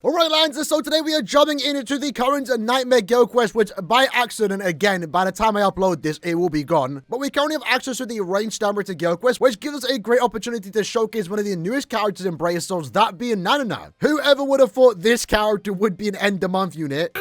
Alright lads, so today we are jumping into the current Nightmare Guild Quest, which by accident, again, by the time I upload this, it will be gone. But we currently have access to the ranged RITTER Guild Quest, which gives us a great opportunity to showcase one of the newest characters in Brave Souls, that being NANANA. Whoever would have thought this character would be an end of month unit?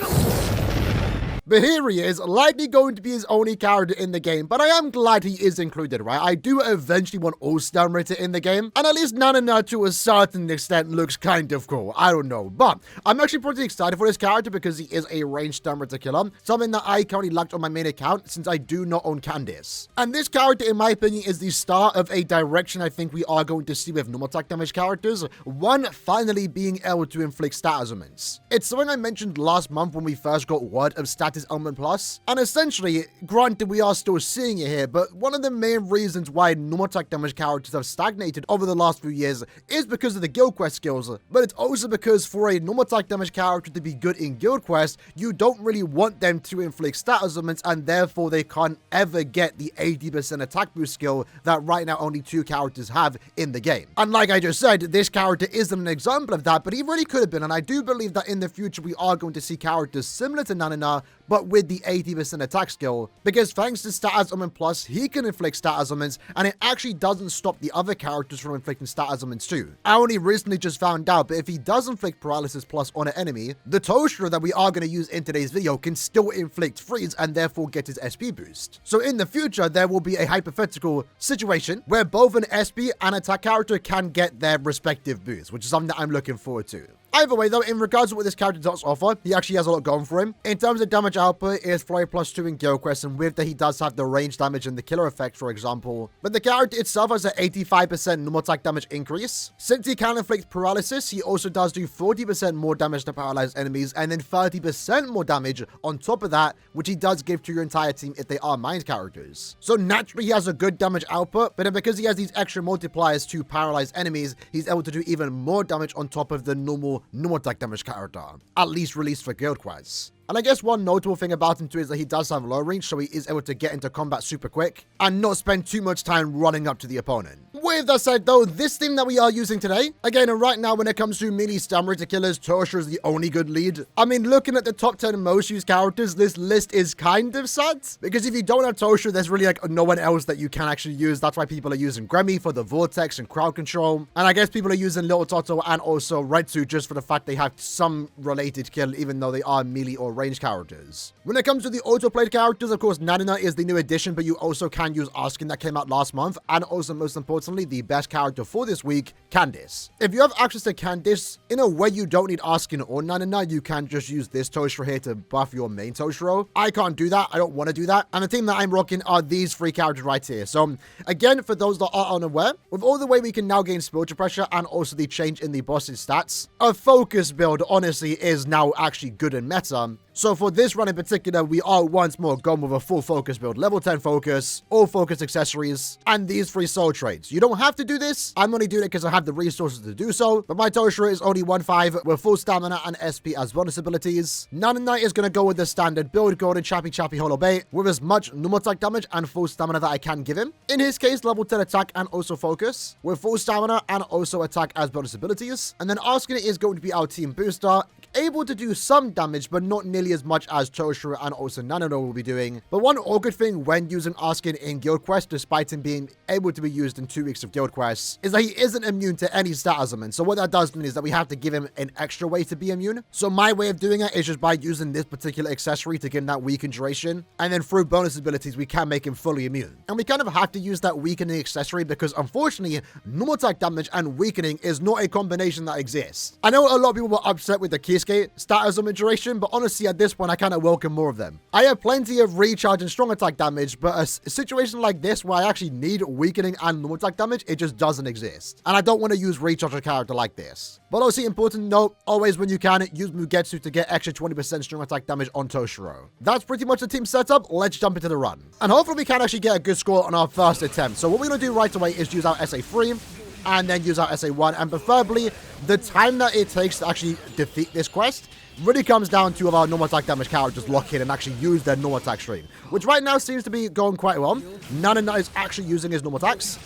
But here he is, likely going to be his only character in the game, but I am glad he is included, right? I do eventually want all star RITTER in the game, and at least NANANA to a certain extent looks kind of cool. I don't know, but I'm actually pretty excited for this character because he is a ranged star RITTER killer, something that I currently lacked on my main account since I do not own Candice. And this character, in my opinion, is the start of a direction I think we are going to see with normal attack damage characters, one finally being able to inflict status ailments. It's something I mentioned last month when we first got word of status ailment plus, and essentially, granted we are still seeing it here, but one of the main reasons why normal attack damage characters have stagnated over the last few years is because of the guild quest skills, but it's also because for a normal attack damage character to be good in guild quest, you don't really want them to inflict status ailments, and therefore they can't ever get the 80% attack boost skill that right now only 2 characters have in the game. And like I just said, this character isn't an example of that, but he really could have been, and I do believe that in the future we are going to see characters similar to NANANA, but with the 80% attack skill, because thanks to status ailment plus, he can inflict status ailments, and it actually doesn't stop the other characters from inflicting status ailments too. I only recently just found out, but if he does inflict paralysis plus on an enemy, the Toaster that we are going to use in today's video can still inflict freeze and therefore get his SP boost. So in the future, there will be a hypothetical situation where both an SP and attack character can get their respective boosts, which is something that I'm looking forward to. Either way though, in regards to what this character does offer, he actually has a lot going for him. In terms of damage output, he is Flurry +2 in Guild Quest, and with that he does have the range damage and the killer effect, for example. But the character itself has an 85% normal attack damage increase. Since he can inflict paralysis, he also does do 40% more damage to paralyzed enemies, and then 30% more damage on top of that, which he does give to your entire team if they are mind characters. So naturally he has a good damage output, but then because he has these extra multipliers to paralyzed enemies, he's able to do even more damage on top of the normal attack damage character, at least released for guild quests. And I guess one notable thing about him too is that he does have low range, so he is able to get into combat super quick and not spend too much time running up to the opponent. With that said though, this theme that we are using today, again, and right now when it comes to melee star RITTER killers, Toaster is the only good lead. I mean, looking at the top 10 most used characters, this list is kind of sad, because if you don't have Toaster, there's really like no one else that you can actually use. That's why people are using Gremmy for the Vortex and crowd control, and I guess people are using Little Toto and also Retsu just for the fact they have some related kill, even though they are melee or range characters. When it comes to the auto-played characters, of course, NANANA is the new addition, but you also can use Askin that came out last month, and also, most importantly, the best character for this week, Candice. If you have access to Candice, in a way you don't need Askin or NANANA, you can just use this Toaster here to buff your main Toaster. I can't do that. I don't want to do that. And the team that I'm rocking are these 3 characters right here. So, again, for those that are unaware, with all the way we can now gain spiritual pressure and also the change in the boss's stats, a focus build, honestly, is now actually good in meta. So for this run in particular, we are once more going with a full focus build, level 10 focus, all focus accessories, and these 3 soul traits. You don't have to do this. I'm only doing it because I have the resources to do so, but my Toaster is only 1-5 with full stamina and SP as bonus abilities. NANANA is going to go with the standard build, golden chappy holo bait, with as much normal attack damage and full stamina that I can give him. In his case, level 10 attack and also focus, with full stamina and also attack as bonus abilities. And then Askin is going to be our team booster, able to do some damage, but not nearly as much as Toaster and also NANANA will be doing. But one awkward thing when using Askin in Guild Quest, despite him being able to be used in 2 weeks of Guild Quests, is that he isn't immune to any status ailment. So what that does mean is that we have to give him an extra way to be immune. So my way of doing it is just by using this particular accessory to give him that weakened duration, and then through bonus abilities we can make him fully immune. And we kind of have to use that weakening accessory because unfortunately normal attack damage and weakening is not a combination that exists. I know a lot of people were upset with the Kisuke status ailment duration, but honestly at this point I kind of welcome more of them. I have plenty of recharge and strong attack damage, but a situation like this where I actually need weakening and normal attack damage, it just doesn't exist. And I don't want to use recharge a character like this. But also important note, always when you can, use Mugetsu to get extra 20% strong attack damage on Toshiro. That's pretty much the team setup. Let's jump into the run. And hopefully we can actually get a good score on our first attempt. So what we're going to do right away is use our SA3 and then use our SA1, and preferably the time that it takes to actually defeat this quest really comes down to our normal attack damage characters lock in and actually use their normal attack stream, which right now seems to be going quite well. NANANA is actually using his normal attacks.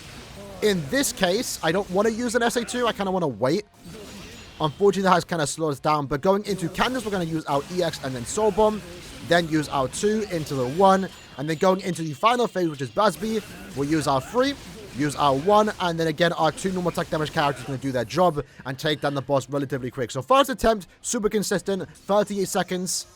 In this case, I don't want to use an SA2. I kind of want to wait Unfortunately, that has kind of slowed us down. But going into Candace, we're going to use our EX and then Soul Bomb. Then use our 2 into the 1. And then going into the final phase, which is Basby, we'll use our 3, use our 1, and then again, our 2 normal attack damage characters are going to do their job and take down the boss relatively quick. So first attempt, super consistent, 38 seconds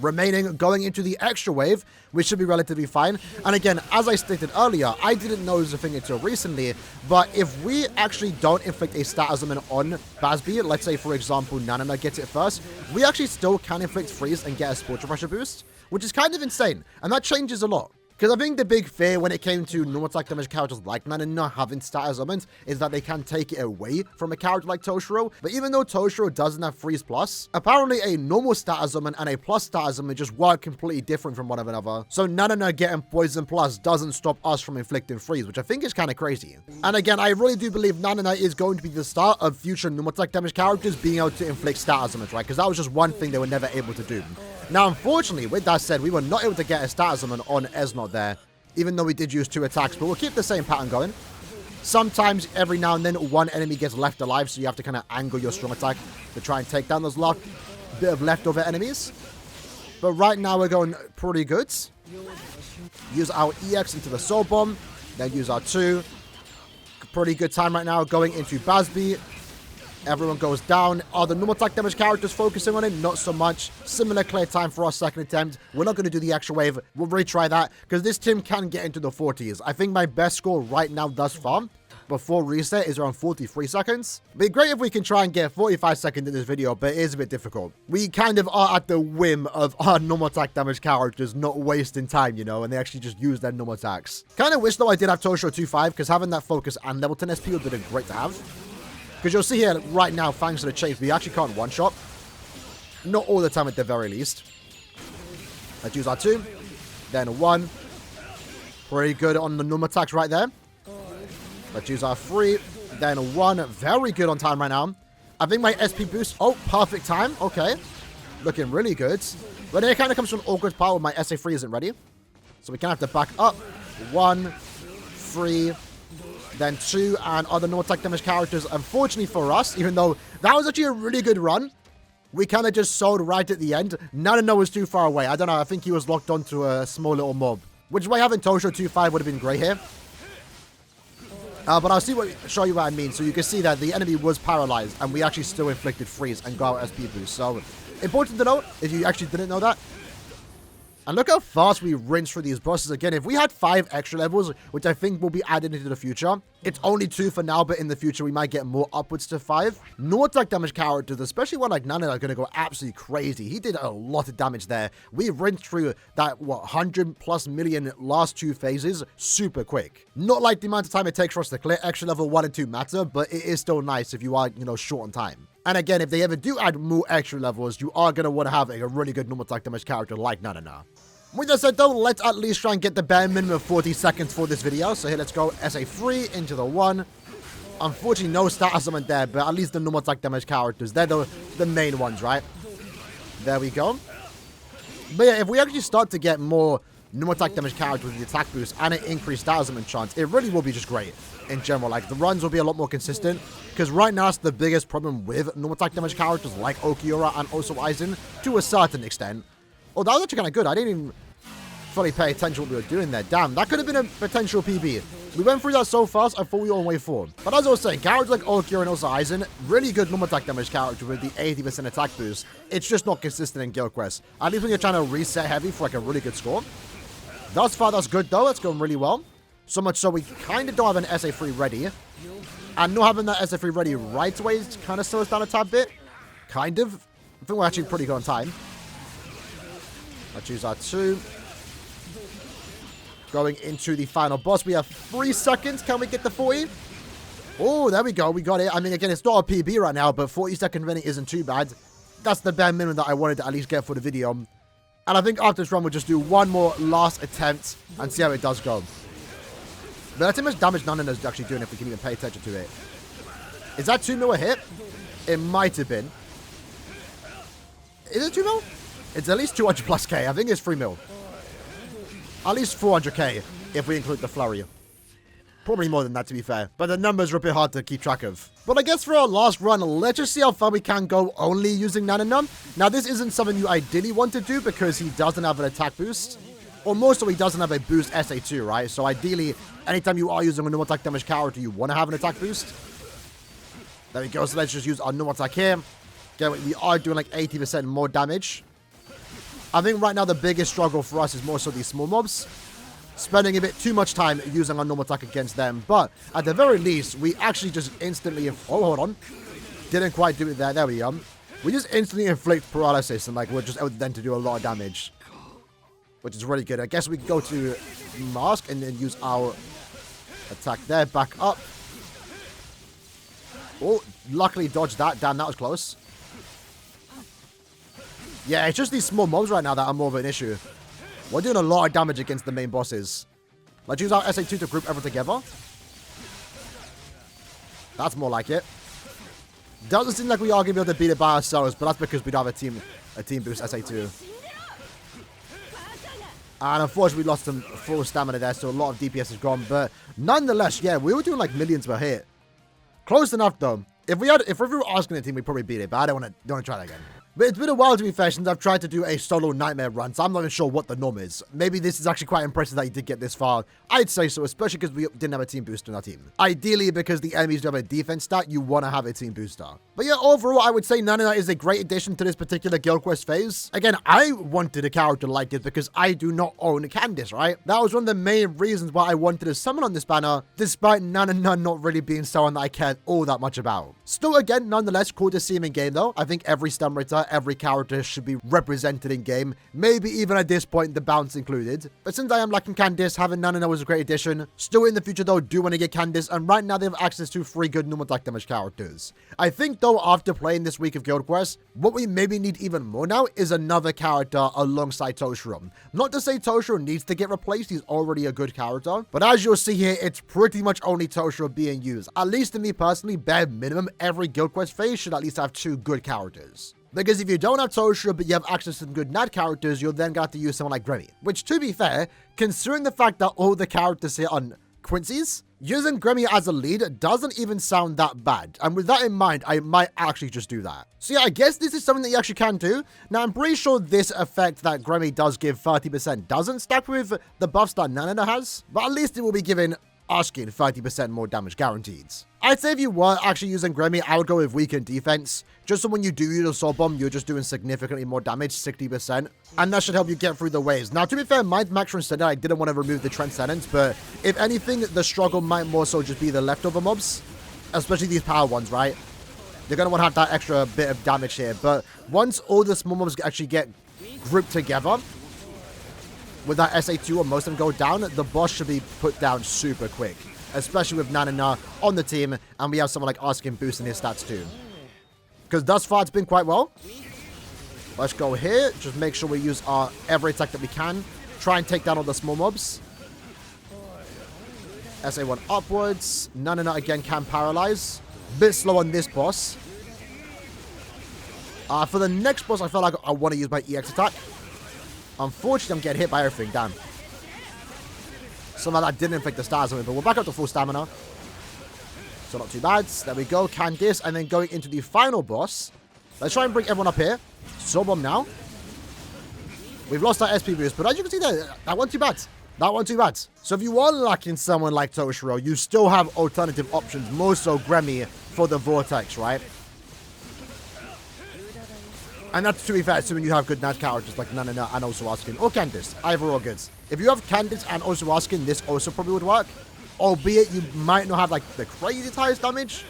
remaining. Going into the extra wave, which should be relatively fine. And again, as I stated earlier, I didn't know this was a thing until recently, but if we actually don't inflict a status summon on Basby, let's say for example NANANA gets it first, we actually still can inflict freeze and get a spiritual pressure boost, which is kind of insane, and that changes a lot. Because I think the big fear when it came to normal attack damage characters like NANANA having status summons is that they can take it away from a character like Toshiro. But even though Toshiro doesn't have Freeze Plus, apparently a normal status summon and a plus status summon just work completely different from one another. So NANANA getting Poison Plus doesn't stop us from inflicting Freeze, which I think is kind of crazy. And again, I really do believe NANANA is going to be the start of future normal attack damage characters being able to inflict status summons, right? Because that was just one thing they were never able to do. Now, unfortunately, with that said, we were not able to get a status summon on Esnot there, even though we did use 2 attacks, but we'll keep the same pattern going. Sometimes, every now and then, one enemy gets left alive, so you have to kind of angle your strong attack to try and take down those bit of leftover enemies. But right now, we're going pretty good. Use our EX into the Soul Bomb, then use our 2. Pretty good time right now going into Basby. Everyone goes down. Are the normal attack damage characters focusing on it? Not so much. Similar clear time for our second attempt. We're not going to do the extra wave. We'll retry that because this team can get into the 40s. I think my best score right now thus far before reset is around 43 seconds. It'd be great if we can try and get 45 seconds in this video, but it is a bit difficult. We kind of are at the whim of our normal attack damage characters not wasting time, you know, and they actually just use their normal attacks. Kind of wish though I did have Toshiro 2-5 because having that focus and level 10 SP would have been great to have. Because you'll see here right now, thanks to the chase, we actually can't one-shot. Not all the time at the very least. Let's use our 2. Then 1. Pretty good on the normal attacks right there. Let's use our 3. Then 1. Very good on time right now. I think my SP boost... Oh, perfect time. Okay. Looking really good. But then it kind of comes from an awkward part where my SA3 isn't ready. So we kind of have to back up. 1. 3... Then 2 and other normal attack damage characters. Unfortunately for us, even though that was actually a really good run, we kind of just sold right at the end. NANANA was too far away. I don't know. I think he was locked onto a small little mob. Which is why having Toshiro 2-5 would have been great here. But I'll show you what I mean. So you can see that the enemy was paralyzed and we actually still inflicted freeze and got our SP boost. So important to note if you actually didn't know that. And look how fast we rinse through these bosses. Again, if we had 5 extra levels, which I think will be added into the future, it's only 2 for now, but in the future, we might get more upwards to 5. Normal attack damage characters, especially one like NANANA, are going to go absolutely crazy. He did a lot of damage there. We rinsed through that, 100+ million last 2 phases super quick. Not like the amount of time it takes for us to clear extra level 1 and 2 matter, but it is still nice if you are, you know, short on time. And again, if they ever do add more extra levels, you are going to want to have a really good normal attack damage character like NANANA. With that said though, let's at least try and get the bare minimum of 40 seconds for this video. So here, let's go SA3 into the 1. Unfortunately, no status summon there, but at least the normal attack damage characters, they're the main ones, right? There we go. But yeah, if we actually start to get more normal attack damage characters with the attack boost and an increased status summon chance, it really will be just great in general. Like, the runs will be a lot more consistent, because right now it's the biggest problem with normal attack damage characters like Aaroniero and also Aizen to a certain extent. Oh, that was actually kind of good. I didn't even fully pay attention to what we were doing there. Damn, that could have been a potential PB. We went through that so fast, I thought we were on wave 4. But as I was saying, characters like Aaroniero and also Aizen, really good normal attack damage character with the 80% attack boost. It's just not consistent in Guild Quest. At least when you're trying to reset heavy for like a really good score. Thus far, that's good though. It's going really well. So much so we kind of don't have an SA3 ready. And not having that SA3 ready right away kind of slows down a tad bit. Kind of. I think we're actually pretty good on time. Let's use our 2. Going into the final boss. We have 3 seconds. Can we get the 40? Oh, there we go. We got it. I mean, again, it's not a PB right now, but 40-second running isn't too bad. That's the bare minimum that I wanted to at least get for the video. And I think after this run, we'll just do one more last attempt and see how it does go. But that's how much damage NANANA is actually doing if we can even pay attention to it. Is that 2 mil a hit? It might have been. Is it 2 mil? It's at least 200 plus K. I think it's 3 mil. At least 400k if we include the flurry. Probably more than that, to be fair. But the numbers are a bit hard to keep track of. But I guess for our last run, let's just see how far we can go only using NANANA. Now, this isn't something you ideally want to do because he doesn't have an attack boost. Or more so, he doesn't have a boost SA2, right? So ideally, anytime you are using a normal attack damage character, you want to have an attack boost. There we go. So let's just use our normal attack here. Again, we are doing like 80% more damage. I think right now the biggest struggle for us is more so these small mobs. Spending a bit too much time using our normal attack against them. But at the very least, we actually just instantly... Oh, hold on. Didn't quite do it there. There we go. We just instantly inflict paralysis and like we're just able then to do a lot of damage. Which is really good. I guess we can go to Mask and then use our attack there. Back up. Oh, luckily dodged that. Damn, that was close. Yeah, it's just these small mobs right now that are more of an issue. We're doing a lot of damage against the main bosses. Let's use our SA2 to group everything together. That's more like it. Doesn't seem like we are going to be able to beat it by ourselves, but that's because we don't have a team boost SA2. And unfortunately, we lost some full stamina there, so a lot of DPS is gone. But nonetheless, yeah, we were doing like millions per hit. Close enough, though. If we were asking the team, we'd probably beat it, but I don't want to try that again. But it's been a while, to be fair, since I've tried to do a solo nightmare run, so I'm not even sure what the norm is. Maybe this is actually quite impressive that you did get this far. I'd say so, especially because we didn't have a team booster in our team. Ideally, because the enemies do have a defense stat, you want to have a team booster. But yeah, overall, I would say NANANA is a great addition to this particular Guild Quest phase. Again, I wanted a character like this because I do not own Candice, right? That was one of the main reasons why I wanted to summon on this banner, despite NANANA not really being someone that I cared all that much about. Still, again, nonetheless, cool to see him in game, though. I think every Stun Ritter, every character should be represented in game, maybe even at this point the bounce included. But since I am lacking Candice, having NANANA was a great addition. Still in the future though, do want to get Candice, and right now they have access to 3 good normal attack damage characters. I think though, after playing this week of Guild Quest, what we maybe need even more now is another character alongside Toshiro. Not to say Toshiro needs to get replaced, he's already a good character, but as you'll see here, it's pretty much only Toshiro being used. At least to me personally, bare minimum, every Guild Quest phase should at least have 2 good characters. Because if you don't have Toshiro, but you have access to some good NAD characters, you'll then have to use someone like Gremmy. Which, to be fair, considering the fact that all the characters here on Quincy's, using Gremmy as a lead doesn't even sound that bad. And with that in mind, I might actually just do that. So yeah, I guess this is something that you actually can do. Now, I'm pretty sure this effect that Gremmy does give 30% doesn't stack with the buffs that NANANA has, but at least it will be giving Askin 30% more damage guaranteed. I'd say if you were actually using Gremmy, I would go with weakened defense. Just so when you do use a Soul Bomb, you're just doing significantly more damage, 60%. And that should help you get through the waves. Now, to be fair, my Max said that I didn't want to remove the Transcendence, but if anything, the struggle might more so just be the leftover mobs. Especially these power ones, right? You're going to want to have that extra bit of damage here. But once all the small mobs actually get grouped together, with that SA2 or most of them go down, the boss should be put down super quick. Especially with NANANA on the team, and we have someone like Askin boosting his stats too. Because thus far it's been quite well. Let's go here, just make sure we use our every attack that we can. Try and take down all the small mobs. SA1 upwards. NANANA again can paralyze. Bit slow on this boss. For the next boss, I feel like I want to use my EX attack. Unfortunately, I'm getting hit by everything. Damn. Somehow that didn't inflict the stars on me, but we're back up to full stamina. So not too bad. There we go. Candice. And then going into the final boss. Let's try and bring everyone up here. Soul Bomb now. We've lost our SP boost, but as you can see there, that wasn't too bad. That wasn't too bad. So if you are lacking someone like Toshiro, you still have alternative options, more so Gremmy for the Vortex, right? And that's, to be fair, assuming you have good NAD characters like NANANA and also Askin, or Candice. Either or good. If you have Candice and also Askin, this also probably would work. Albeit you might not have like the crazy highest damage.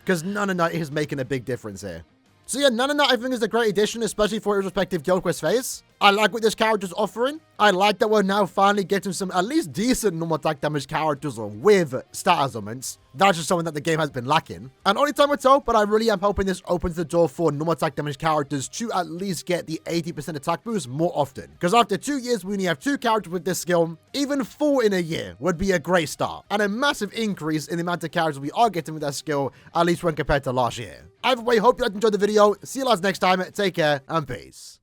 Because NANANA is making a big difference here. So yeah, NANANA I think is a great addition, especially for his respective Guild Quest phase. I like what this character's offering. I like that we're now finally getting some at least decent normal attack damage characters with status augments. That's just something that the game has been lacking. And only time will tell, but I really am hoping this opens the door for normal attack damage characters to at least get the 80% attack boost more often. Because after 2 years, we only have 2 characters with this skill. Even 4 in a year would be a great start. And a massive increase in the amount of characters we are getting with that skill, at least when compared to last year. Either way, hope you guys enjoyed the video. See you guys next time. Take care and peace.